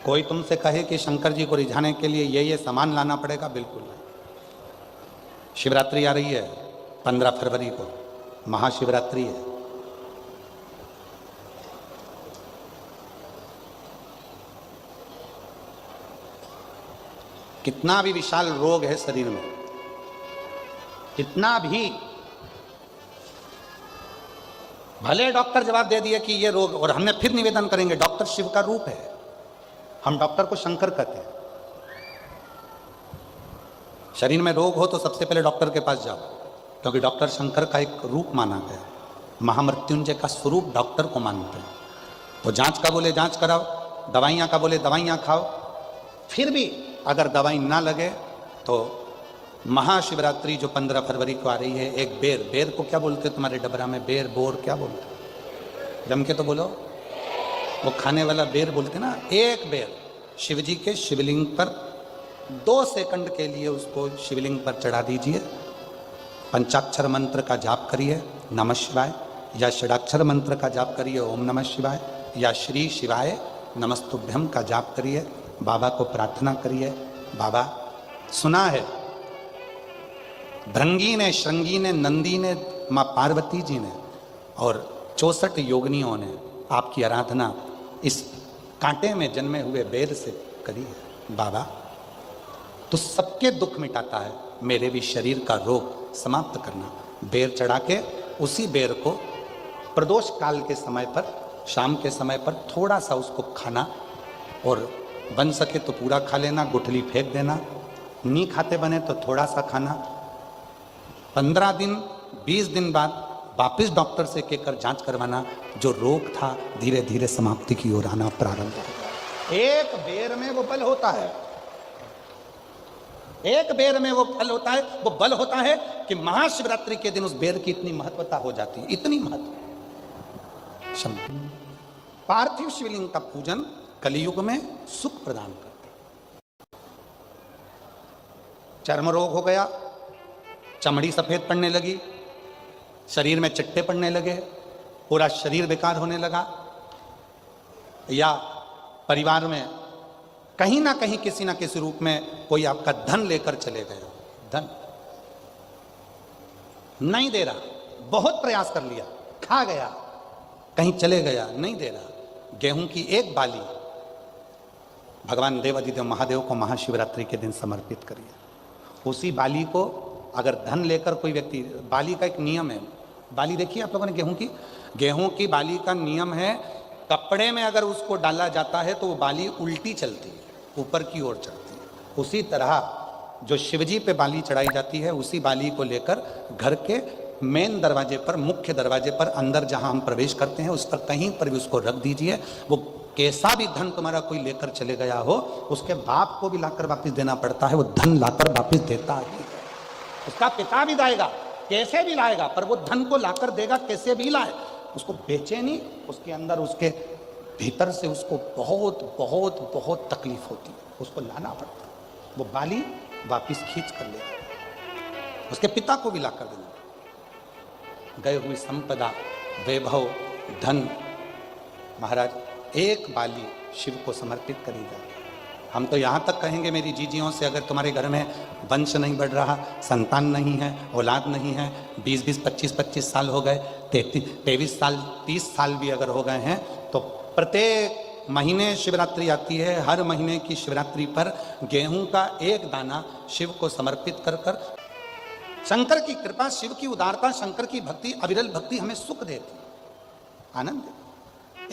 कोई तुमसे कहे कि शंकर जी को रिझाने के लिए ये सामान लाना पड़ेगा, बिल्कुल नहीं। शिवरात्रि आ रही है 15 फरवरी को, महाशिवरात्रि है। कितना भी विशाल रोग है शरीर में, कितना भी, भले डॉक्टर जवाब दे दिए कि ये रोग, और हमने फिर निवेदन करेंगे डॉक्टर शिव का रूप है, हम डॉक्टर को शंकर कहते हैं। शरीर में रोग हो तो सबसे पहले डॉक्टर के पास जाओ, क्योंकि डॉक्टर शंकर का एक रूप माना गया, महामृत्युंजय का स्वरूप डॉक्टर को मानते हैं। वो जांच का बोले जांच कराओ, दवाइयां का बोले दवाइयां खाओ, फिर भी अगर दवाई ना लगे तो महाशिवरात्रि जो 15 फरवरी को आ रही है, एक बेर, बेर को क्या बोलते हैं तुम्हारे डबरा में, बेर बोर क्या बोलते हैं, जम के तो बोलो, वो खाने वाला बेर बोलते ना। एक बेर शिव जी के शिवलिंग पर 2 सेकंड के लिए उसको शिवलिंग पर चढ़ा दीजिए, पंचाक्षर मंत्र का जाप करिए नमः शिवाय, या षडाक्षर मंत्र का जाप करिए ओम नमः शिवाय, या श्री शिवाय नमस्तुभ्यम का जाप करिए, बाबा को प्रार्थना करिए। बाबा, सुना है भृंगी ने, श्रृंगी ने, नंदी ने, माँ पार्वती जी ने और 64 योगिनियों ने आपकी आराधना इस कांटे में जन्मे हुए बेर से करी है। बाबा तो सबके दुख मिटाता है, मेरे भी शरीर का रोग समाप्त करना। बेर चढ़ा के उसी बेर को प्रदोष काल के समय पर, शाम के समय पर थोड़ा सा उसको खाना, और बन सके तो पूरा खा लेना, गुठली फेंक देना, नहीं खाते बने तो थोड़ा सा खाना। 15 दिन 20 दिन बाद वापिस डॉक्टर से कहकर जांच करवाना, जो रोग था धीरे धीरे समाप्ति की ओर आना प्रारंभ होगा। एक बेर में वो बल होता है, एक बेर में वो बल होता है, वो बल होता है कि महाशिवरात्रि के दिन उस बेर की इतनी महत्वता हो जाती है, इतनी महत्व। पार्थिव शिवलिंग का पूजन कलियुग में सुख प्रदान करता है। चर्म रोग हो गया, चमड़ी सफेद पड़ने लगी, शरीर में चिट्टे पड़ने लगे, पूरा शरीर बेकार होने लगा, या परिवार में कहीं ना कहीं किसी ना किसी रूप में कोई आपका धन लेकर चले गए, धन नहीं दे रहा, बहुत प्रयास कर लिया, खा गया, कहीं चले गया, नहीं दे रहा। गेहूं की एक बाली भगवान देवाधिदेव महादेव को महाशिवरात्रि के दिन समर्पित करिए। उसी बाली को अगर धन लेकर कोई व्यक्ति, बाली का एक नियम है, बाली देखिए आप लोगों ने गेहूं की बाली का नियम है, कपड़े में अगर उसको डाला जाता है तो वो बाली उल्टी चलती है, ऊपर की ओर चढ़ती है। उसी तरह जो शिवजी पे बाली चढ़ाई जाती है, उसी बाली को लेकर घर के मेन दरवाजे पर, मुख्य दरवाजे पर, अंदर जहां हम प्रवेश करते हैं उस पर कहीं पर भी उसको रख दीजिए। वो कैसा भी धन तुम्हारा कोई लेकर चले गया हो, उसके बाप को भी लाकर वापस देना पड़ता है, वो धन लाकर वापस देता है। उसका पिता भी लाएगा, कैसे भी लाएगा, पर वो धन को लाकर देगा, कैसे भी लाए, उसको बेचे नहीं, उसके अंदर, उसके भीतर से उसको बहुत बहुत बहुत तकलीफ होती है, उसको लाना पड़ता है। वो बाली वापिस खींच कर ले, उसके पिता को भी लाकर देना। गए हुई संपदा, वैभव, धन, महाराज एक बाली शिव को समर्पित करी जाए। हम तो यहाँ तक कहेंगे मेरी जीजियों से, अगर तुम्हारे घर में वंश नहीं बढ़ रहा, संतान नहीं है, औलाद नहीं है, 20-20, 25-25 साल हो गए, 23 साल, 30 साल भी अगर हो गए हैं, तो प्रत्येक महीने शिवरात्रि आती है, हर महीने की शिवरात्रि पर गेहूं का एक दाना शिव को समर्पित कर कर, शंकर की कृपा, शिव की उदारता, शंकर की भक्ति, अविरल भक्ति हमें सुख देती, आनंद देती।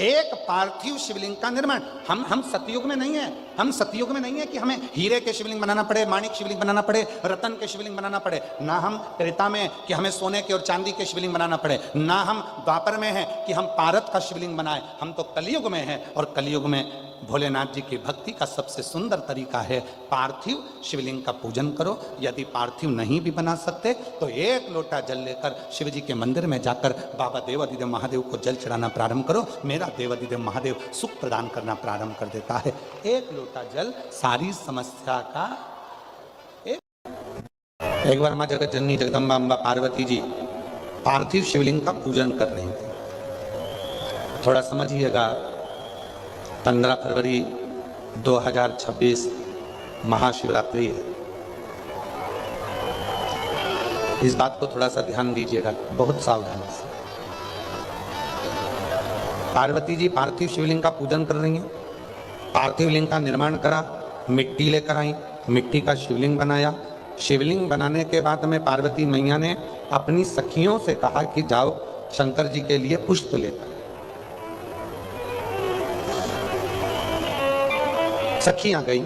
एक पार्थिव शिवलिंग का निर्माण, हम सतयुग में नहीं है, हम सतयुग में नहीं है कि हमें हीरे के शिवलिंग बनाना पड़े, माणिक शिवलिंग बनाना पड़े, रतन के शिवलिंग बनाना पड़े, ना हम त्रेता में कि हमें सोने के और चांदी के शिवलिंग बनाना पड़े, ना हम द्वापर में हैं कि हम पारत का शिवलिंग बनाए। हम तो कलयुग में हैं, और कलयुग में भोलेनाथ जी की भक्ति का सबसे सुंदर तरीका है पार्थिव शिवलिंग का पूजन करो। यदि पार्थिव नहीं भी बना सकते तो एक लोटा जल लेकर शिव जी के मंदिर में जाकर बाबा देवाधिदेव महादेव को जल चढ़ाना प्रारंभ करो। मेरा देवाधिदेव महादेव सुख प्रदान करना प्रारंभ कर देता है। एक लोटा जल सारी समस्या का एक बार माँ जगत जननी जगदम्बा अम्बा पार्वती जी पार्थिव शिवलिंग का पूजन कर रही थी। थोड़ा समझिएगा, 15 फरवरी 2026 महाशिवरात्रि है। इस बात को थोड़ा सा ध्यान दीजिएगा, बहुत सावधानी से। पार्वती जी पार्थिव शिवलिंग का पूजन कर रही हैं। पार्थिव लिंग का निर्माण करा, मिट्टी लेकर आई, मिट्टी का शिवलिंग बनाया। शिवलिंग बनाने के बाद में पार्वती मैया ने अपनी सखियों से कहा कि जाओ शंकर जी के लिए पुष्प लेकर। सखियां गई,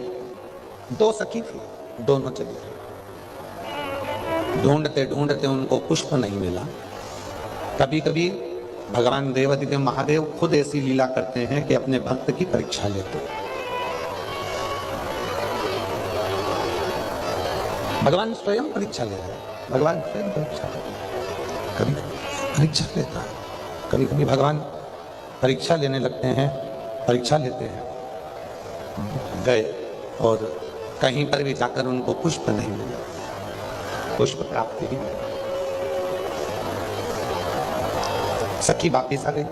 2 सखी थी, दोनों चली गई। ढूंढते ढूंढते उनको पुष्प नहीं मिला। कभी कभी भगवान देवादिदेव महादेव खुद ऐसी लीला करते हैं कि अपने भक्त की परीक्षा लेते हैं। भगवान स्वयं परीक्षा ले रहे हैं, भगवान स्वयं परीक्षा लेते हैं। कभी परीक्षा लेता है, कभी कभी भगवान परीक्षा लेने लगते हैं, परीक्षा लेते हैं। गए और कहीं पर भी जाकर उनको पुष्प नहीं मिला, पुष्प प्राप्त ही नहीं। सखी वापिस आ गई।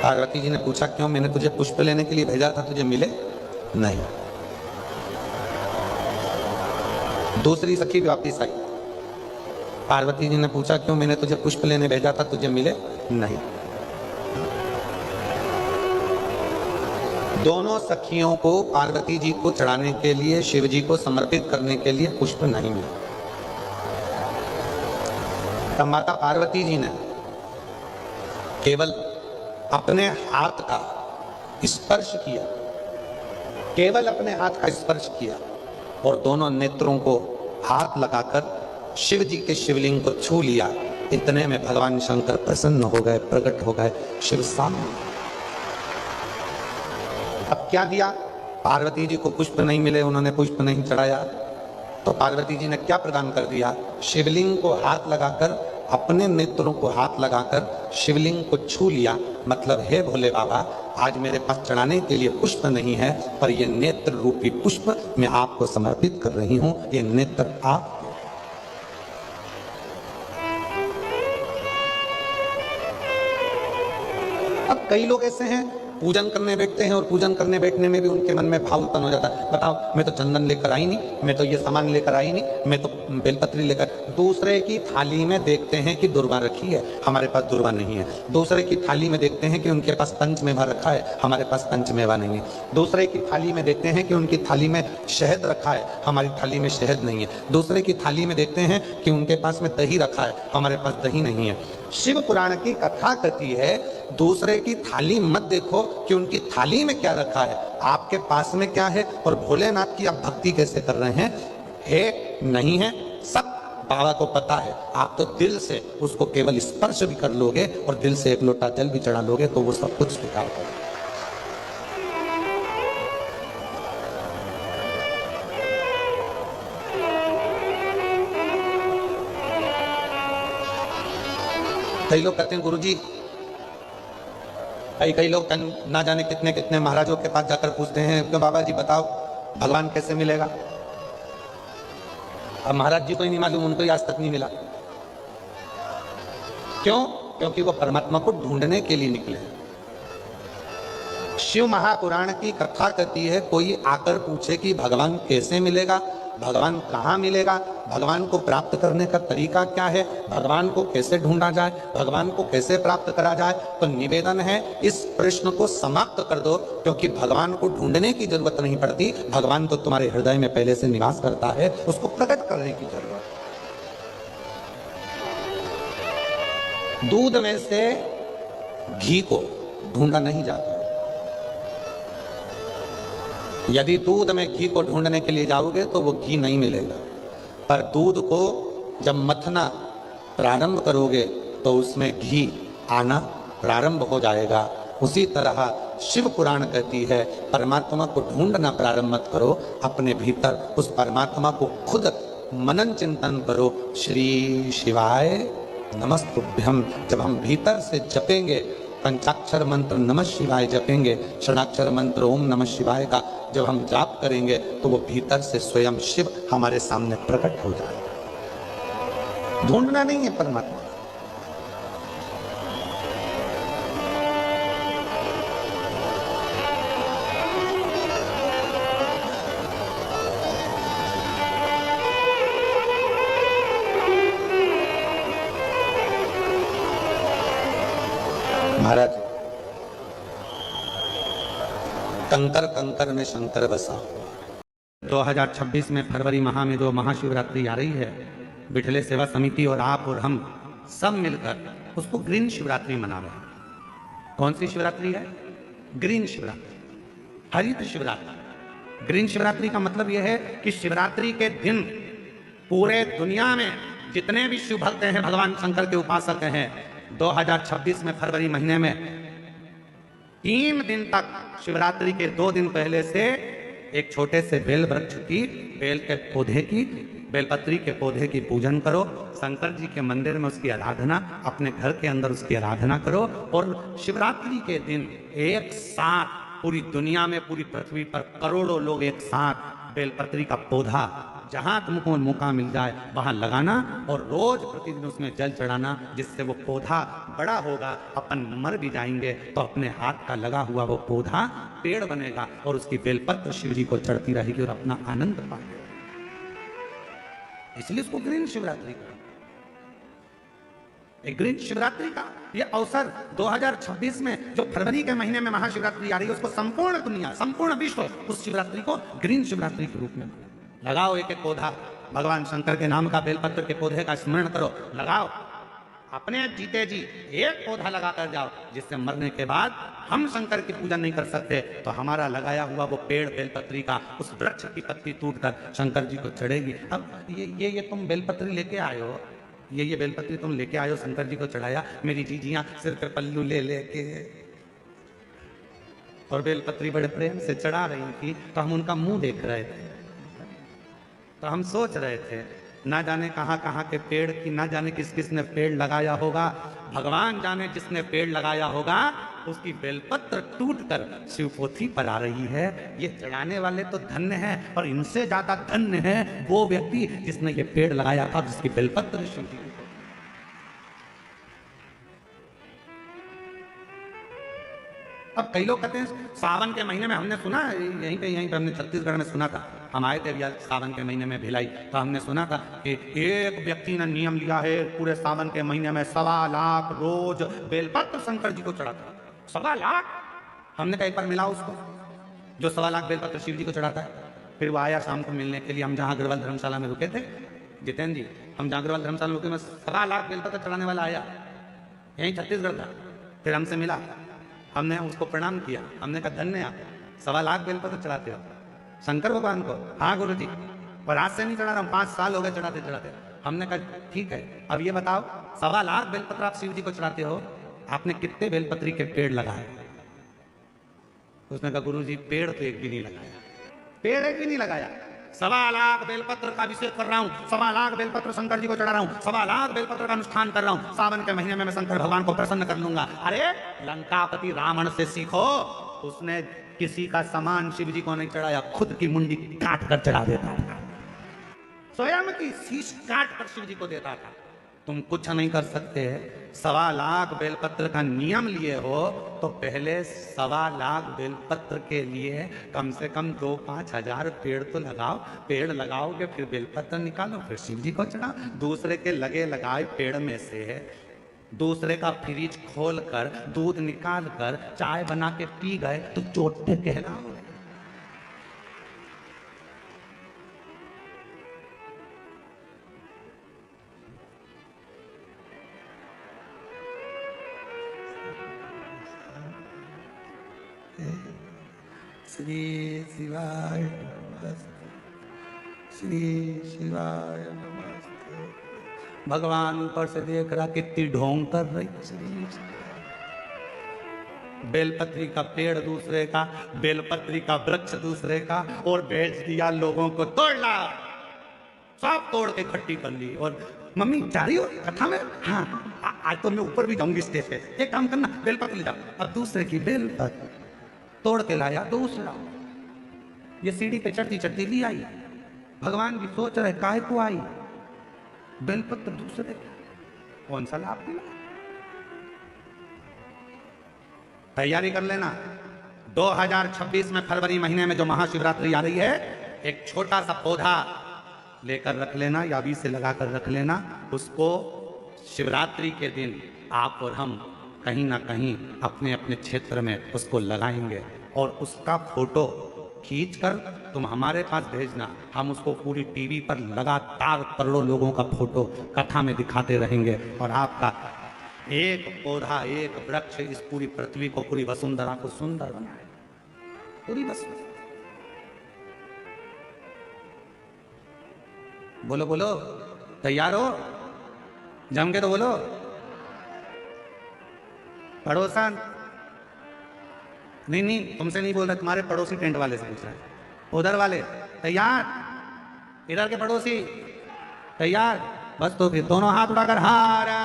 पार्वती जी ने पूछा क्यों, मैंने तुझे पुष्प लेने के लिए भेजा था, तुझे मिले नहीं। दूसरी सखी वापिस आई। पार्वती जी ने पूछा क्यों, मैंने तुझे पुष्प लेने भेजा था, तुझे मिले नहीं। दोनों सखियों को पार्वती जी को चढ़ाने के लिए, शिव जी को समर्पित करने के लिए पुष्प नहीं मिला। तब माता पार्वती जी ने केवल अपने हाथ का स्पर्श किया, केवल अपने हाथ का स्पर्श किया और दोनों नेत्रों को हाथ लगाकर शिव जी के शिवलिंग को छू लिया। इतने में भगवान शंकर प्रसन्न हो गए, प्रकट हो गए शिव सामने। अब क्या दिया? पार्वती जी को पुष्प नहीं मिले, उन्होंने पुष्प नहीं चढ़ाया, तो पार्वती जी ने क्या प्रदान कर दिया? शिवलिंग को हाथ लगाकर, अपने नेत्रों को हाथ लगाकर शिवलिंग को छू लिया। मतलब हे भोले बाबा, आज मेरे पास चढ़ाने के लिए पुष्प नहीं है, पर ये नेत्र रूपी पुष्प मैं आपको समर्पित कर रही हूं। ये नेत्र आप। अब कई लोग ऐसे हैं, पूजन करने बैठते हैं और पूजन करने बैठने में भी उनके मन में भाव उत्पन्न हो जाता है। बताओ, मैं तो चंदन लेकर आई नहीं, मैं तो ये सामान लेकर आई नहीं, मैं तो बेलपत्री लेकर। दूसरे की थाली में देखते हैं कि दुर्वा रखी है, हमारे पास दुर्वा नहीं है। दूसरे की थाली में देखते हैं कि उनके पास पंचमेवा रखा है, हमारे पास पंचमेवा नहीं है। दूसरे की थाली में देखते हैं कि उनकी थाली में शहद रखा है, हमारी थाली में शहद नहीं है। दूसरे की थाली में देखते हैं कि उनके पास में दही रखा है, हमारे पास दही नहीं है। शिव पुराण की कथा कहती है, दूसरे की थाली मत देखो कि उनकी थाली में क्या रखा है, आपके पास में क्या है। और भोलेनाथ की आप भक्ति कैसे कर रहे हैं? है नहीं है, सब बाबा को पता है। आप तो दिल से उसको केवल स्पर्श भी कर लोगे और दिल से एक लोटा जल भी चढ़ा लोगे तो वो सब कुछ स्वीकार करोगे। कई लोग कहते हैं गुरुजी, कई लोग ना जाने कितने कितने महाराजों के पास जाकर पूछते हैं कि बाबा जी बताओ भगवान कैसे मिलेगा। अब महाराज जी को ही नहीं मालूम, उनको ही आज तक नहीं मिला। क्यों? क्योंकि वो परमात्मा को ढूंढने के लिए निकले। शिव महापुराण की कथा कहती है, कोई आकर पूछे कि भगवान कैसे मिलेगा, भगवान कहाँ मिलेगा, भगवान को प्राप्त करने का तरीका क्या है, भगवान को कैसे ढूंढा जाए, भगवान को कैसे प्राप्त करा जाए, तो निवेदन है इस प्रश्न को समाप्त कर दो। क्योंकि भगवान को ढूंढने की जरूरत नहीं पड़ती, भगवान तो तुम्हारे हृदय में पहले से निवास करता है, उसको प्रकट करने की जरूरत। दूध में से घी को ढूंढा नहीं जाता। यदि दूध में घी को ढूंढने के लिए जाओगे तो वो घी नहीं मिलेगा, पर दूध को जब मथना प्रारंभ करोगे तो उसमें घी आना प्रारंभ हो जाएगा। उसी तरह शिव पुराण कहती है, परमात्मा को ढूंढना प्रारंभ मत करो, अपने भीतर उस परमात्मा को खुद मनन चिंतन करो। श्री शिवाय नमस्तुभ्यम जब हम भीतर से जपेंगे, पंचाक्षर मंत्र नमः शिवाय जपेंगे, षडाक्षर मंत्र ओम नमः शिवाय का जब हम जाप करेंगे तो वो भीतर से स्वयं शिव हमारे सामने प्रकट हो जाएगा। ढूंढना नहीं है परमात्मा। कंकर कंकर में शंकर बसा। 2026 में फरवरी माह में जो महाशिवरात्रि आ रही है, बिठले सेवा समिति और आप और हम सब मिलकर उसको ग्रीन शिवरात्रि मना रहे हैं। कौन सी शिवरात्रि है? ग्रीन शिवरात्रि, हरित शिवरात्रि। ग्रीन शिवरात्रि का मतलब यह है कि शिवरात्रि के दिन पूरे दुनिया में जितने भी शिव भक्त हैं, भगवान शंकर के उपासक हैं, 2026 में फरवरी महीने में 3 दिन तक शिवरात्रि के 2 दिन पहले से एक छोटे से बेल वृक्ष की, बेल के पौधे की, बेलपत्री के पौधे की पूजन करो। शंकर जी के मंदिर में उसकी आराधना, अपने घर के अंदर उसकी आराधना करो। और शिवरात्रि के दिन एक साथ पूरी दुनिया में, पूरी पृथ्वी पर करोड़ों लोग एक साथ बेलपत्री का पौधा जहां तुमको मौका मिल जाए वहां लगाना और रोज प्रतिदिन उसमें जल चढ़ाना, जिससे वो पौधा बड़ा होगा। अपन मर भी जाएंगे तो अपने हाथ का लगा हुआ वो पौधा पेड़ बनेगा और उसकी बेलपत्र शिव जी को चढ़ती रहेगी और अपना आनंद पाएंगे। इसलिए उसको ग्रीन शिवरात्रि का, एक ग्रीन शिवरात्रि का ये अवसर 2026 में जो फरवरी के महीने में महाशिवरात्रि आ रही है, उसको संपूर्ण दुनिया, संपूर्ण विश्व उस शिवरात्रि को ग्रीन शिवरात्रि के रूप में लगाओ। एक एक पौधा भगवान शंकर के नाम का बेलपत्र के पौधे का स्मरण करो, लगाओ। अपने जीते जी एक पौधा लगा कर जाओ, जिससे मरने के बाद हम शंकर की पूजा नहीं कर सकते तो हमारा लगाया हुआ वो पेड़ बेलपत्री का, उस वृक्ष की पत्ती टूटकर शंकर जी को चढ़ेगी। अब ये तुम बेलपत्री लेके आए हो, ये बेलपत्री तुम लेके आए हो, शंकर जी को चढ़ाया। मेरी जीजियां सिर पे पल्लू ले लेके और बेलपत्री बड़े प्रेम से चढ़ा रही थी, तो हम उनका मुंह देख रहे थे। तो हम सोच रहे थे, ना जाने कहाँ कहाँ के पेड़ की, ना जाने किस किस ने पेड़ लगाया होगा। भगवान जाने जिसने पेड़ लगाया होगा उसकी बेलपत्र टूटकर शिवपोथी पर आ रही है। ये चढ़ाने वाले तो धन्य हैं, और इनसे ज्यादा धन्य है वो व्यक्ति जिसने ये पेड़ लगाया था, जिसकी बेलपत्र शिव जी। अब कई लोग कहते हैं सावन के महीने में, हमने सुना यहीं पे हमने छत्तीसगढ़ में सुना था, हम आए थे अभी सावन के महीने में भिलाई, तो हमने सुना था कि एक व्यक्ति ने नियम लिया है पूरे सावन के महीने में 1.25 लाख रोज बेलपत्र शंकर जी को चढ़ाता। 1.25 लाख। हमने कहा एक बार मिला उसको जो 1.25 लाख बेलपत्र शिव जी को चढ़ाता है। फिर वो आया शाम को मिलने के लिए, हम जहाँ अग्रवाल धर्मशाला में रुके थे, जितेंद्र जी, हम जहाँ अग्रवाल धर्मशाला में रुके, में 1.25 लाख बेलपत्र चढ़ाने वाला आया, यहीं छत्तीसगढ़ था। फिर हमसे मिला, हमने उसको प्रणाम किया, हमने कहा धन्य आप 1.25 लाख बेलपत्र चढ़ाते हो शंकर भगवान को। हाँ गुरु जी, और आज से नहीं चढ़ा रहा हूँ, 5 साल हो गए चढ़ाते चढ़ाते। हमने कहा ठीक है, अब ये बताओ 1.25 लाख बेलपत्र आप शिव जी को चढ़ाते हो, आपने कितने बेलपत्री के पेड़ लगाए? उसने कहा गुरु जी पेड़ तो एक भी नहीं लगाया, पेड़ एक भी नहीं लगाया। 1.25 लाख बेलपत्र का अभिषेक कर रहा हूँ, 1.25 लाख बेलपत्र शंकर जी को चढ़ा रहा हूँ, 1.25 लाख बेलपत्र का अनुष्ठान कर रहा हूँ। सावन के महीने में मैं शंकर भगवान को प्रसन्न कर लूंगा। अरे लंकापति रावण से सीखो, उसने किसी का सामान शिव जी को नहीं चढ़ाया, खुद की मुंडी काट कर चढ़ा देता था, स्वयं की शीश काट कर शिव जी को देता था। तुम कुछ नहीं कर सकते। 1.25 लाख बेलपत्र का नियम लिए हो तो पहले 1.25 लाख बेलपत्र के लिए कम से कम 2-5 हजार पेड़ तो लगाओ। पेड़ लगाओगे फिर बेलपत्र निकालो, फिर शिव जी को चढ़ाओ। दूसरे के लगे लगाए पेड़ में से दूसरे का फ्रिज खोल कर दूध निकाल कर चाय बना के पी गए तो चोटे कहलाओ। श्री शिवाय नमस्ते, श्री शिवाय नमस्ते। भगवान ऊपर से देख रहा कितनी ढोंग कर रही। बेलपत्री का पेड़ दूसरे का, बेलपत्री का वृक्ष दूसरे का, और भेज दिया लोगों को तोड़ ला। सब तोड़ के इकट्ठी कर ली। और मम्मी जा रही हो कथा में? हाँ, आज तो मैं ऊपर भी जाऊंगी स्टेज पे। एक काम करना, बेलपत्र ले जाओ। अब दूसरे की बेलपत्र तोड़ के लाया दूसरा, ये सीढ़ी पे चढ़ती चढ़ती ली आई। भगवान भी सोच रहे काहे को आई, बेलपत्र दूसरे, कौन सा लाभ मिला। तैयारी कर लेना, 2026 में फरवरी महीने में जो महाशिवरात्रि आ रही है, एक छोटा सा पौधा लेकर रख लेना या अभी से लगा कर रख लेना। उसको शिवरात्रि के दिन आप और हम कहीं ना कहीं अपने अपने क्षेत्र में उसको लगाएंगे। और उसका फोटो खींचकर तुम हमारे पास भेजना, हम उसको पूरी टीवी पर लगातार करोड़ों लोगों का फोटो कथा में दिखाते रहेंगे और आपका एक पौधा, एक वृक्ष इस पूरी पृथ्वी को, पूरी वसुंधरा को सुंदर बनाए, पूरी वसुंधरा। बोलो बोलो, तैयार हो? जम के तो बोलो। पड़ोसन, नहीं नहीं तुमसे नहीं बोल रहा, तुम्हारे पड़ोसी टेंट वाले से पूछ रहा है। उधर वाले तैयार? इधर के पड़ोसी तैयार? बस तो फिर दोनों हाथ उठाकर हारा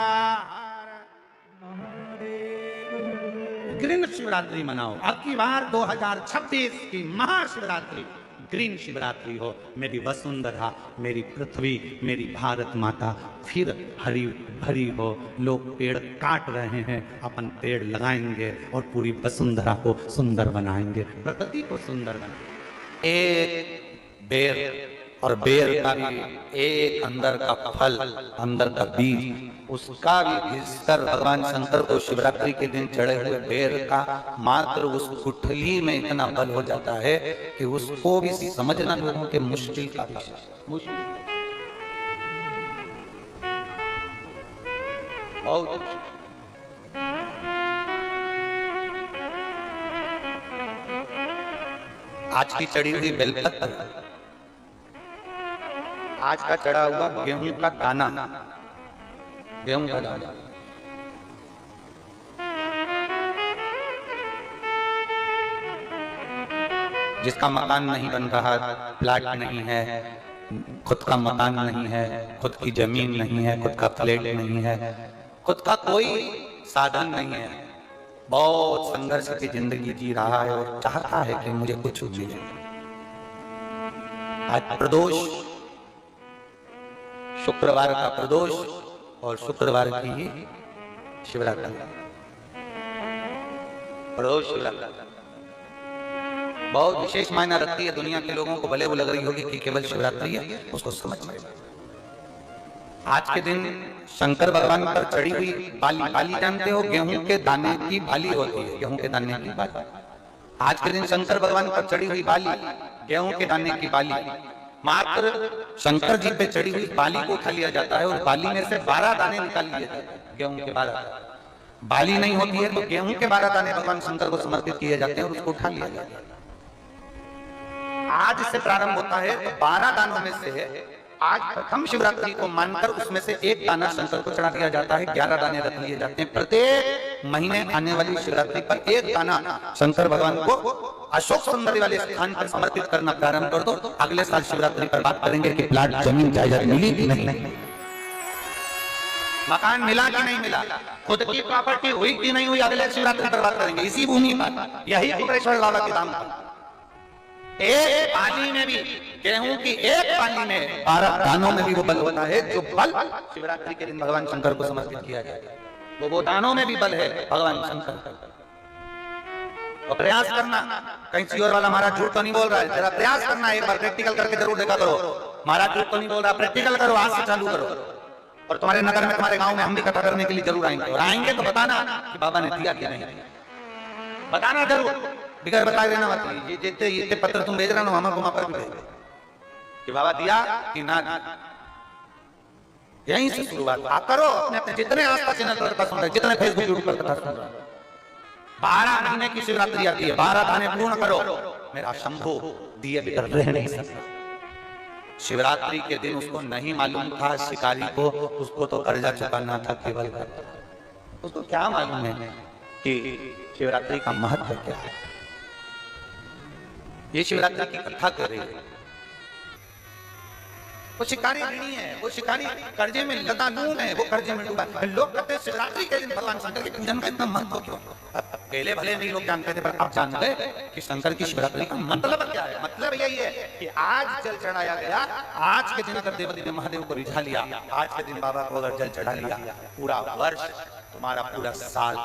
ग्रीन शिवरात्रि मनाओ। अब की बार 2026 की महाशिवरात्रि ग्रीन शिवरात्रि हो। मेरी वसुंधरा, मेरी पृथ्वी, मेरी भारत माता फिर हरी भरी हो। लोग पेड़ काट रहे हैं, अपन पेड़ लगाएंगे और पूरी वसुंधरा को सुंदर बनाएंगे, प्रकृति को सुंदर बनाएंगे। एक बेर, और बेर का भी एक अंदर का फल, अंदर का बीज, उसका भी घिसकर भगवान शंकर को शिवरात्रि के दिन चढ़े हुए बेर का मात्र उस गुठली में इतना बल हो जाता है कि उसको भी समझना लोगों के मुश्किल का विषय, मुश्किल बहुत। आज की चढ़ी हुई बेलपत्र, आज का चढ़ा हुआ गेहूं का दाना, गेहूं का दाना, जिसका मकान नहीं बन रहा, प्लाट नहीं है, खुद का मकान नहीं है, खुद की जमीन नहीं है, खुद का फ्लैट नहीं है, खुद का कोई साधन नहीं है, बहुत संघर्ष की जिंदगी जी रहा है और चाहता है कि मुझे कुछ मिले। आज प्रदोष, शुक्रवार का प्रदोष और शुक्रवार की ही शिवरात्रि, प्रदोष शिवरात्रि बहुत विशेष मायना रखती है। दुनिया के लोगों को भले वो लग रही होगी कि केवल शिवरात्रि है, उसको समझ में। आज के दिन शंकर भगवान पर चढ़ी हुई बाली, बाली जानते हो, गेहूं के दाने की बाली होती है, गेहूं के दाने की बाली। आज के दिन शंकर भगवान पर चढ़ी हुई बाली, गेहूं के दाने की बाली, मात्र शंकर जी पे चढ़ी हुई बाली को उठा लिया जाता है और बाली में से 12 दाने निकाल लिए जाते हैं। गेहूं के 12 बाली नहीं होती है तो गेहूं के 12 दाने भगवान शंकर को समर्पित किए जाते हैं और उसको उठा लिया जाता है। आज से प्रारंभ होता है तो 12 दानों में से आज प्रथम शिवरात्रि को मानकर उसमें से एक दाना शंकर को चढ़ा दिया जाता है, 11 दाने रख लिए जाते हैं। प्रत्येक महीने आने वाली शिवरात्रि पर एक दाना शंकर भगवान को अशोक सुंदरी वाले स्थान पर समर्पित करना प्रारंभ कर दो। अगले साल शिवरात्रि पर बात करेंगे कि प्लाट, जमीन जायदाद मिली कि नहीं, मकान मिला कि नहीं मिला, खुद की प्रॉपर्टी हुई कि नहीं हुई, अगले शिवरात्रि पर बात करेंगे इसी भूमि पर। यही कुबेरेश्वर बाबा के दाम पर एक पाली में भी, गेहूं की एक पाली में 12 दानों में भी वो बल होता है जो बल शिवरात्रि के दिन भगवान शंकर को समर्पित किया जाए। वो दानों में भी बल है भगवान शंकर का। और प्रयास करना, कहीं चियोर वाला महाराज झूठ तो नहीं बोल रहा है, जरा प्रयास करना, एक बार प्रैक्टिकल करके जरूर देखा करो। महाराज झूठ तो नहीं बोल रहा, प्रैक्टिकल करो, आज से चालू करो। और तुम्हारे नगर में, तुम्हारे गांव में हम भी कथा करने के लिए जरूर आएंगे, और आएंगे तो बताना कि बाबा ने दिया कि नहीं, बताना जरूर, बिगड़ बताए देना मत। ये जितने पत्र तुम भेज रहे हो हमारे को पर भी भेज कि बाबा दिया कि ना, यहीं से शुरुआत आप करो। अपने अपने जितने आसपास चैनल पर कथा सुन रहे, जितने फेसबुक यूट्यूब पर कथा सुन रहे, 12 महीने की शिवरात्रि आती है, 12 दाने पूर्ण करो। मेरा शंभू दिए बिगड़ रहे नहीं सकता। शिवरात्रि के दिन उसको नहीं मालूम था शिकारी को, उसको तो कर्जा चुकाना था केवल, उसको क्या मालूम है कि शिवरात्रि का महत्व क्या है। ये शिवरात्रि की कथा कर रही है। वो शिकारी ऋणी है, वो शिकारी कर्जे में लदालून है, वो कर्जे में डूबा। लोग कहते हैं शिवरात्रि के दिन भगवान शंकर के पूजन का इतना महत्व क्यों? पहले भले नहीं लोग जानते थे, पर अब जान गए कि शंकर की शिवरात्रि का मतलब क्या है। मतलब यही है कि आज जल चढ़ाया गया, आज के दिन अगर देवदेव महादेव को रिझा लिया, आज के दिन बाबा को अगर जल चढ़ा लिया, पूरा वर्ष, तुम्हारा पूरा साल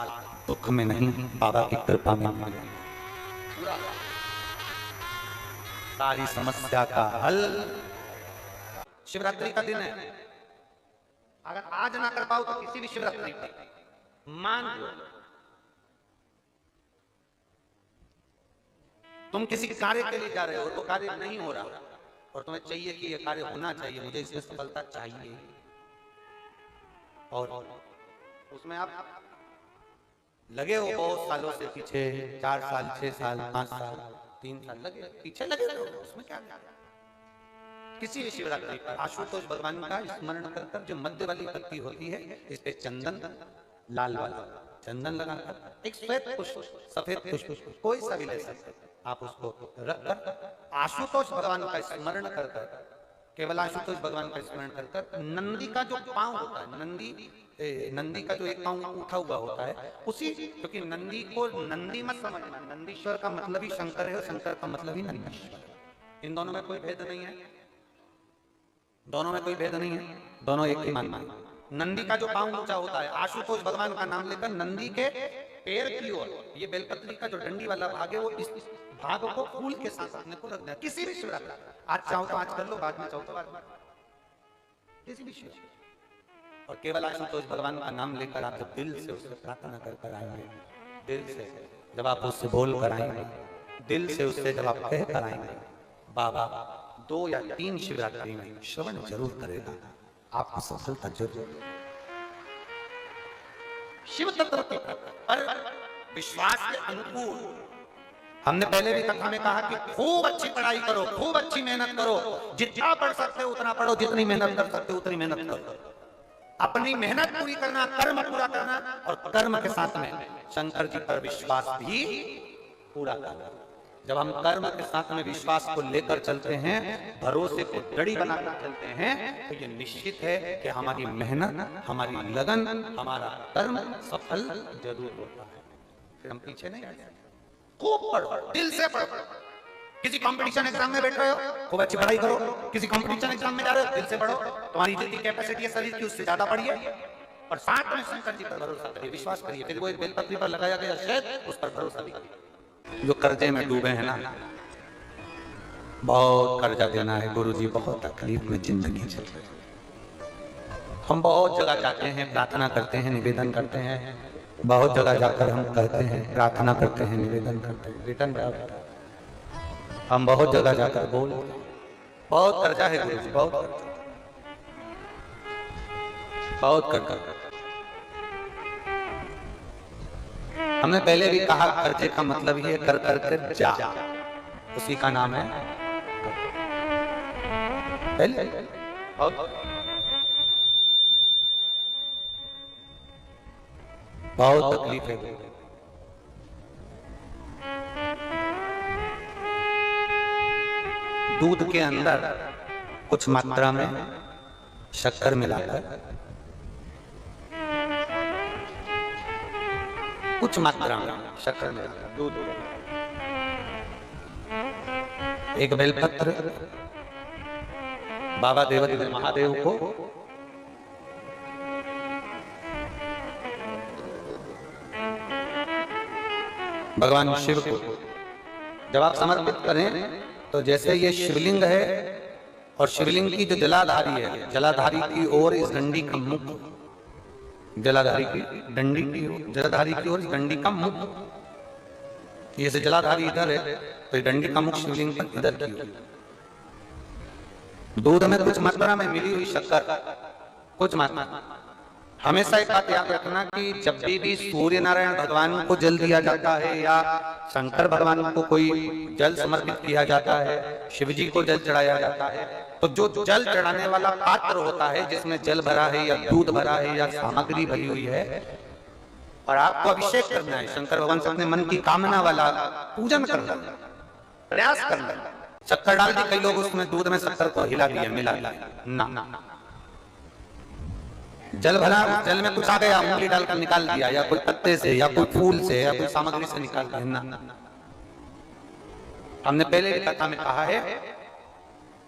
दुख में नहीं, बाबा की कृपा में पूरा सारी समस्या का हल शिवरात्रि का दिन है। अगर आज ना कर पाओ तो किसी भी शिवरात्रि पर मान लो तुम किसी कार्य के लिए जा रहे हो तो कार्य नहीं हो रहा और तुम्हें चाहिए कि यह कार्य होना चाहिए, मुझे इसमें सफलता चाहिए, और उसमें आप लगे हो बहुत सालों से पीछे, 4 साल 6 साल 5 साल 3 साल लगे पीछे लगे रहो, उसमें क्या किसी भी शिवरात्रि पर आशुतोष भगवान का स्मरण कर कर जो मध्य वाली पत्ती होती है इस पे चंदन, लाल वाला चंदन लगाकर एक श्वेत पुष्प, सफेद पुष्प कोई सा भी ले सकते, आप उसको रख कर आशुतोष भगवान का स्मरण कर कर, केवल आशुतोष भगवान का स्मरण कर कर नंदी का जो पांव होता है, नंदी का जो एक पांव उठा हुआ होता है उसी, क्योंकि नंदी को नंदी मत समझना, नंदीश्वर का मतलब ही शंकर है और शंकर का मतलब ही नंदीश्वर, इन दोनों में कोई भेद नहीं है, दोनों में कोई भेद नहीं है, दोनों एक ही मानना है। नंदी का जो पांव ऊंचा होता है, आशुतोष भगवान का नाम लेकर नंदी के पैर की ओर, ये बेलपत्री का जो डंडी वाला भाग है वो इस भाग को फूल के साथ अपने को रखना है, किसी भी शिवरात्रि, आज चाहो तो आज कर लो, बाद में चाहो तो बाद में, किसी भी शिव, और केवल आशुतोष भगवान का नाम लेकर आप जब दिल से उससे प्रार्थना कर कर आएंगे, दिल से जब आप उससे बोल कर आएंगे, दिल से उससे जब आप कह कर आएंगे, बाबा 2 या 3 शिवरात्रि में श्रवण जरूर करेगा, आपको सफलता जरूर। शिव तत्व पर विश्वास के अनुकूल, हमने पहले भी कथा में कहा कि खूब अच्छी पढ़ाई करो, खूब अच्छी मेहनत करो, जितना पढ़ सकते हो उतना पढ़ो, जितनी मेहनत कर सकते हो उतनी मेहनत करो, अपनी मेहनत पूरी करना, कर्म पूरा करना, और कर्म के साथ में शंकर जी पर विश्वास भी पूरा करना। जब हम कर्म के साथ में विश्वास को लेकर चलते हैं, भरोसे को दड़ी बनाकर चलते हैं, तो ये निश्चित है कि हमारी मेहनत, हमारी लगन, हमारा कर्म सफल जरूर होता है, फिर हम पीछे नहीं आ जाते। खूब पढ़ो, दिल से पढ़ो, किसी कंपटीशन एग्जाम में बैठ रहे हो खूब अच्छी पढ़ाई करो, किसी कंपटीशन एग्जाम में जा रहे हो दिल से पढ़ो, तुम्हारी जितनी कैपेसिटी है शरीर की उससे ज्यादा पढ़िए, और साथ में शंकर जी पर भरोसा करिए, विश्वास करिए, फिर वो एक बेलपत्री पर लगाया गया शायद उस पर भरोसा भी करिए। जो कर्जे में डूबे हैं ना, बहुत कर्जा देना है गुरुजी, बहुत तकलीफ में जिंदगी चल रही है, हम बहुत जगह जाते हैं, प्रार्थना करते हैं, निवेदन करते हैं, बहुत जगह जाकर हम कहते हैं, प्रार्थना करते हैं, निवेदन करते हैं, रिटर्न हम बहुत जगह जाकर बोल, बहुत कर्जा है गुरुजी, बहुत कर्जा। हमने पहले भी कहा कर्जे का मतलब ही है कर कर कर जा, उसी का नाम है पहले। बहुत तकलीफ है, दूध के अंदर कुछ मात्रा में शक्कर मिलाकर, कुछ मात्रा में शक्कर मिलाकर दूध, एक बेलपत्र बाबा देवादिदेव महादेव को भगवान शिव को जब आप समर्पित करें, तो जैसे ये शिवलिंग है और शिवलिंग की जो जलाधारी है, जलाधारी की ओर इस डंडी का मुख, जलाधारी की डंडी की, जलाधारी की ओर इस डंडी का मुख, ये से जलाधारी इधर है तो ये डंडी का मुख शिवलिंग पर इधर की ओर, दूध में कुछ मात्रा में मिली हुई शक्कर, कुछ मात्रा। हमेशा एक बात याद रखना कि जब भी सूर्य नारायण भगवान को जल दिया जाता है या शंकर भगवान को कोई जल समर्पित किया जाता है, शिव जी को जल चढ़ाया जाता है, तो जो जल चढ़ाने वाला पात्र होता है जिसमें जल भरा है या दूध भरा है या सामग्री भरी हुई है, और आपको अभिषेक करना है, शंकर भगवान से अपने मन की कामना वाला पूजन करना, प्रयास करना, शक्कर डाल दी, कई लोग उसमें दूध में शक्कर को हिला दिया, मिला ना, जल भरा, जल में कुछ आ गया, उंगली डालकर निकाल दिया, या कोई पत्ते से या कोई फूल से या कोई सामग्री से निकाल दिया ना। हमने पहले भी कथा में कहा है,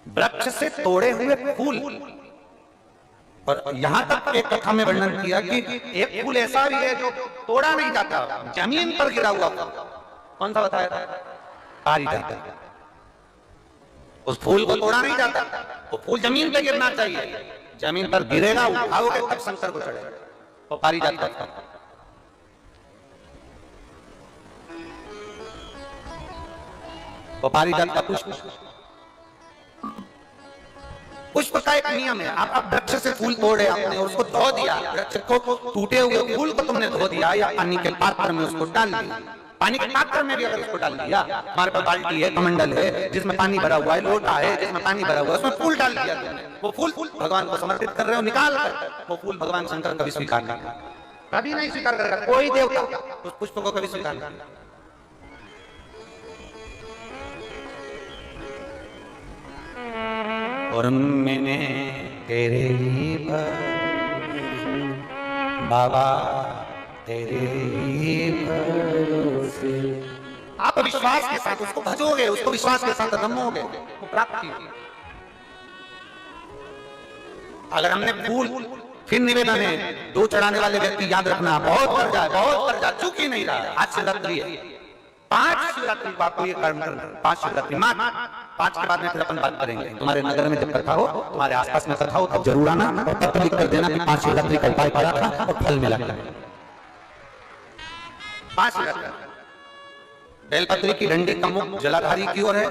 वृक्ष से तोड़े हुए फूल, और यहां तक एक कथा में वर्णन किया कि एक फूल ऐसा भी है जो तोड़ा नहीं जाता, जमीन पर गिरा हुआ। कौन सा बताया था? पारिजात। उस फूल को तोड़ा नहीं जाता, वो फूल जमीन पे गिरना चाहिए, जमीन पर गिरेगा, उठाओगे तब शंकर को चढ़ेगा, वो पारिजात का। वो पारिजात का पुष्प, पुष्प का एक नियम है। आप वृक्ष से फूल तोड़े आपने और उसको धो दिया, वृक्ष को टूटे हुए फूल को तुमने धो दिया या पानी के पात्र में उसको डाल दिया, पानी के पात्र में भी अगर उसको डाल दिया, हमारे पास बाल्टी है, कमंडल है जिसमें पानी भरा हुआ है, लोटा है जिसमें पानी भरा हुआ है, उसमें फूल डाल दिया तुमने, वो फूल भगवान को समर्पित कर रहे हो, निकाल कर वो फूल भगवान शंकर कभी स्वीकार नहीं करेगा, कभी नहीं स्वीकार करेगा, कोई देवता उस पुष्प को कभी स्वीकार नहीं करेगा। और मैंने तेरे ही बाबा तेरे ही भरोसे, आप विश्वास के साथ उसको भजोगे, उसको विश्वास के साथ रमोगे, वो प्राप्ति होगी। अगर हमने फूल फिर निवेदन है, दो चढ़ाने वाले व्यक्ति याद रखना, बहुत कर जाए, चूक ही नहीं रहा। आज शिवरात्रि है, 5 शिवरात्रि को आपको ये कर्म करना, 5 शिवरात्रि, 5 के बाद में फिर अपन बात करेंगे। तुम्हारे नगर में जब कथा हो, तुम्हारे आसपास में कथा हो, तब जरूर आना और पत्र लिख कर देना कि 5 शिवरात्रि का उपाय करा था और फल मिला। 5 शिवरात्रि बेलपत्री की डंडी का मुख जलाधारी की ओर है,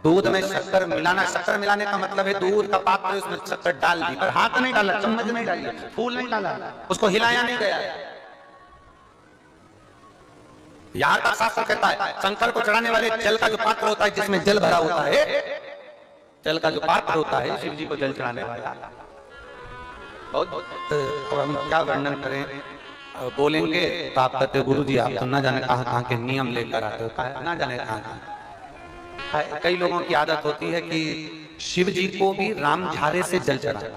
दूध में शक्कर मिलाना, शक्कर मिलाने का मतलब है दूध का पात्र उसमें शक्कर डाल दी, पर हाथ नहीं डाला, चम्मच नहीं डाली, फूल नहीं डाला, उसको हिलाया नहीं गया। यहाँ का शास्त्र कहता है शंकर को चढ़ाने वाले जल का जो पात्र होता है, जिसमें जल भरा होता है, जल का जो पात्र होता है, शिव जी को जल चढ़ाने वाला, बहुत हम क्या वर्णन करें, बोलेंगे तो आप कहते गुरु जी आप तो ना जाने कहाँ के नियम लेकर आते हो, ना जाने कहाँ। कई लोगों की आदत होती है कि शिव जी को भी राम झारे से जल चढ़ाना।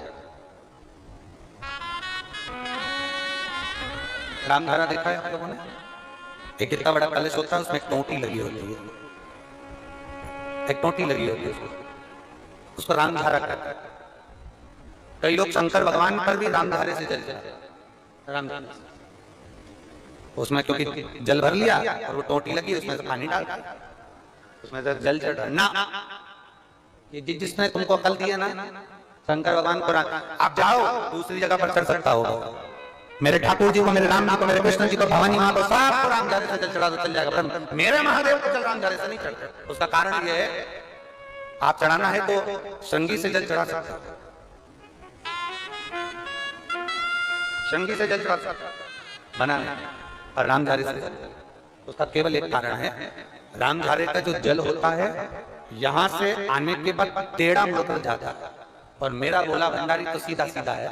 राम झारा देखा है आप लोगों ने? एक कितना बड़ा कलश होता है, उसमें एक टोटी लगी होती है, एक टोटी लगी होती है, उसको राम झारा कहते हैं। कई लोग शंकर भगवान पर भी राम झारे से जल चढ़ाते हैं, राम झारे से। उसमें क्योंकि जल भर लिया और वो टोटी लगी, उसमें से पानी डाल, उसमें से जल चढ़ रहा ना। ये जिसने तुमको अकल दिया ना, शंकर भगवान को, आप जाओ दूसरी जगह पर चढ़ सकता होगा, मेरे ठाकुर जी को, मेरे राम जी को, मेरे कृष्ण जी को, भवानी माँ को, सबको राम झारे से जल चढ़ा दो, चल जाएगा, पर मेरे महादेव को जल राम झारे से नहीं चढ़ता। उसका कारण ये है, आप चढ़ाना है तो संगी से जल चढ़ा सकते, संगी से जल चढ़ा सकते बनाना, और राम झारे से। उसका केवल एक कारण है, राम झारे का जो जल होता है यहां से आने के बाद टेढ़ा मुड़कर जाता है, और मेरा बोला भंडारी तो सीधा सीधा है।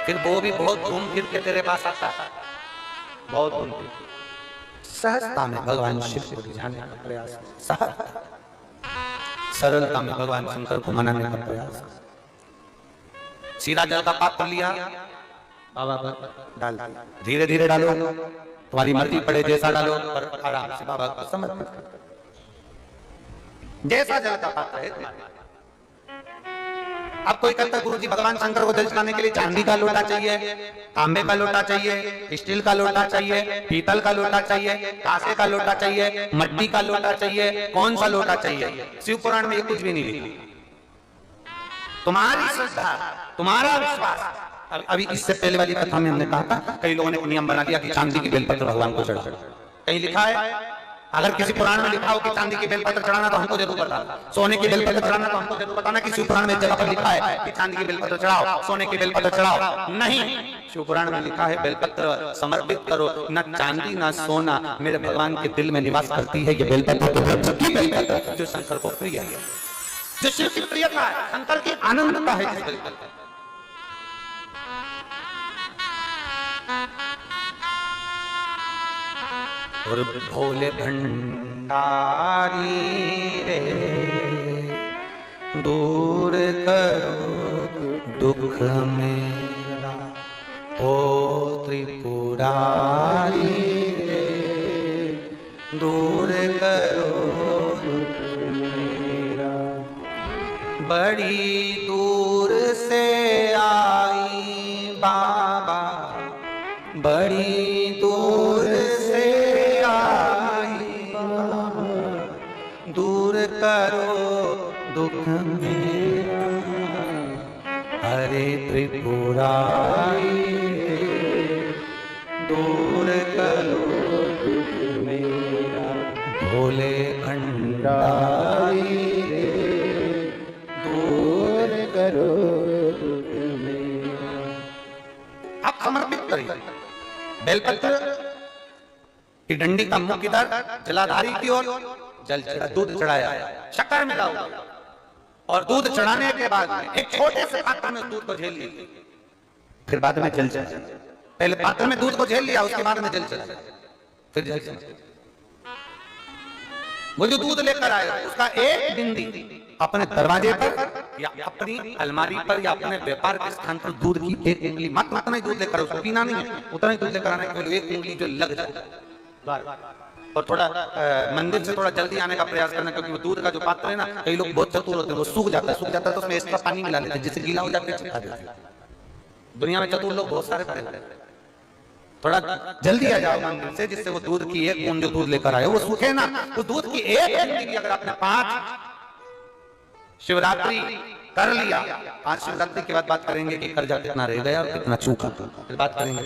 फिर वो भी बहुत घूम फिर के तेरे पास आता है, बहुत घूम फिर, सहजता में भगवान शिव को रिझाने का प्रयास, सहजता, सरलता में भगवान शंकर को मनाने का प्रयास। सीधा जल का पात्र लिया, बाबा डाल, धीरे धीरे डालो, तुम्हारी मर्जी पड़े जैसा डालो, पर आराम से बाबा को समर्पित करो, जैसा जल का पात्र है। अब कोई कहता है गुरु जी भगवान शंकर को जल चढ़ाने के लिए चांदी का लोटा चाहिए, तांबे का लोटा चाहिए, स्टील का लोटा चाहिए, पीतल का लोटा चाहिए, कांसे का लोटा चाहिए, मिट्टी का लोटा चाहिए, कौन सा लोटा चाहिए? शिव पुराण में ये कुछ भी नहीं लिखा। तुम्हारी श्रद्धा, तुम्हारा विश्वास। अभी इससे पहले वाली कथा में हमने कहा था, कई लोगों ने नियम बना दिया कि चांदी की बेलपत्र भगवान को चढ़ा। कहीं लिखा है, अगर किसी पुराण में लिखा हो कि चांदी की बेलपत्र चढ़ाना तो हमको जरूर बताना, सोने की बेलपत्र चढ़ाना तो हमको जरूर बताना कि शिव पुराण में जगह पर लिखा है कि चांदी की बेलपत्र चढ़ाओ, सोने की बेलपत्र चढ़ाओ। नहीं, शिव पुराण में लिखा है बेलपत्र समर्पित करो, न चांदी न सोना, मेरे भगवान के दिल में निवास करती है ये बेलपत्र, जो शंकर को प्रिय है, जो शिव की प्रियता है, शंकर की आनंदता है जिस बेलपत्र। और भोले भंडारी रे दूर करो दुख मेरा, ओ त्रिपुरारी रे दूर करो दुख मेरा। बड़ी दूर से आई बाबा, बड़ी दूर से दूर करो दुख मेरा, हरे त्रिपुरारी भंडारी रे दूर करो तुम्हें। आप समर्पित करिए। बेलपत्र की डंडी का मुख इधर, जलाधारी की ओर, जल चढ़ा, दूध चढ़ाया, शक्कर मिलाओ और दूध चढ़ाने के बाद में एक छोटे से पात्र में दूध को झेल लीजिए, फिर बाद में जल चढ़ाया। पहले पात्र में दूध को झेल लिया, उसके बाद में जल चढ़ाया, फिर जल चढ़ाया। वो जो दूध लेकर आया उसका एक बिंदी अपने दरवाजे पर या अपनी अलमारी पर या अपने व्यापार के स्थान पर दूध की एक उंगली, मात्र उतना ही दूध लेकर, उसको पीना नहीं है, उतना ही दूध लेकर आने के लिए एक उंगली जो लग जाए और थोड़ा मंदिर से थोड़ा जल्दी आने का प्रयास करना, क्योंकि वो दूध का जो पात्र है ना, कई लोग बहुत चतुर होते हैं, वो सूख जाता है तो उसमें एक्स्ट्रा पानी मिला लेते हैं, जिससे गीला हो जाता है। दुनिया में चतुर लोग बहुत सारे पड़े हैं। थोड़ा जल्दी आ जाओ मंदिर से, जिससे वो दूध की एक बूंद जो दूध लेकर आए वो सूखे ना। तो दूध की एक बूंद भी अगर आपने 5 शिवरात्रि कर लिया, 5 शिवरात्रि के बाद बात करेंगे कि कर्जा कितना रह गया और कितना चूका, फिर बात करेंगे।